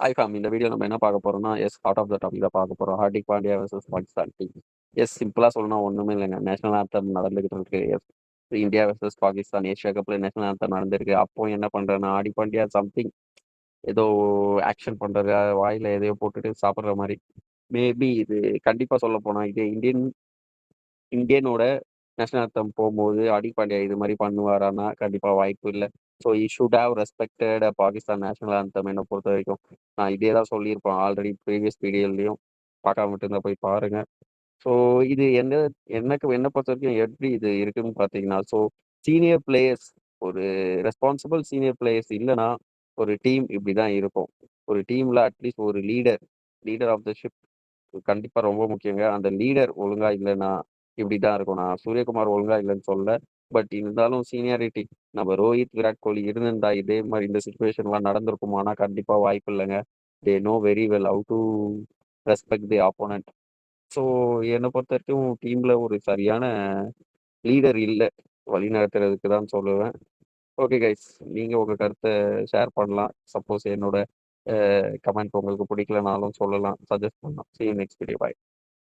Hi fame. இந்த video நம்ம என்ன பார்க்க போறோம்னா, அவுட் ஆஃப் த டாபிக் தான் பார்க்க போறோம். Hardik Pandya versus Pakistan team. சிம்பிளா சொல்லணும்னா ஒண்ணுமே இல்லங்க. நேஷனல் ஆந்தம் நடந்துகிட்டு இருக்கு. இந்தியா வெர்சஸ் பாகிஸ்தான் ஏசியா கப்ல நேஷனல் ஆந்தம் நடந்திருக்கு. அப்போ என்ன பண்றேன்னா, ஹார்திக் பாண்டியா சம்திங் ஏதோ ஆக்ஷன் பண்றாரு. வாயில எதையோ போட்டுட்டு சாப்பிடுற மாரி. மேபி இது கண்டிப்பா சொல்லப்போனா, இது இந்தியனோட நேஷனல் ஆந்தம் போம்போது ஹார்திக் பாண்டியா இது மாரி பண்ணுவாரான்னா, கண்டிப்பா வாய்ப்பு இல்ல. So he should have respected Pakistan national anthem என்ன பொறுத்தவரைக்கும். நான் இதே தான் சொல்லியிருப்பேன் ஆல்ரெடி ப்ரீவியஸ் வீடியோலயும். பார்க்காம விட்டிருந்தா போய் பாருங்க. ஸோ இது என்ன பொறுத்தவரைக்கும் எப்படி இது இருக்குன்னு பார்த்தீங்கன்னா, சீனியர் பிளேயர்ஸ் ஒரு ரெஸ்பான்சிபிள் சீனியர் பிளேயர்ஸ் இல்லன்னா, ஒரு டீம் இப்படிதான் இருக்கும். ஒரு டீம்ல அட்லீஸ்ட் ஒரு லீடர் ஆஃப் த ஷிப் கண்டிப்பா ரொம்ப முக்கியங்க. அந்த லீடர் ஒழுங்கா இல்லன்னா, இப்படிதான் இருக்கும். நான் சூரியகுமார் ஒழுங்கா இல்லன்னு சொல்லல. பட் இருந்தாலும் சீனியாரிட்டி நம்ம ரோஹித், விராட் கோலி இருந்திருந்தா இதே மாரி இந்த சிச்சுவேஷன்லாம் நடந்திருக்குமானா, கண்டிப்பா வாய்ப்பு இல்லங்க. They know very well how to respect the opponent. So என்ன பொறுத்தவரைக்கும் டீம்ல ஒரு சரியான லீடர் இல்ல. வழிநடத்துறதுக்கு தான் சொல்லுவேன். Okay guys. நீங்க உங்க கருத்த ஷேர் பண்ணலாம். சப்போஸ் என்னோட கமெண்ட் உங்களுக்கு பிடிக்கலனாலும் சொல்லலாம். சஜெஸ்ட் பண்ணலாம். சீ யூ நெக்ஸ்ட் வீடியோ. பாய்.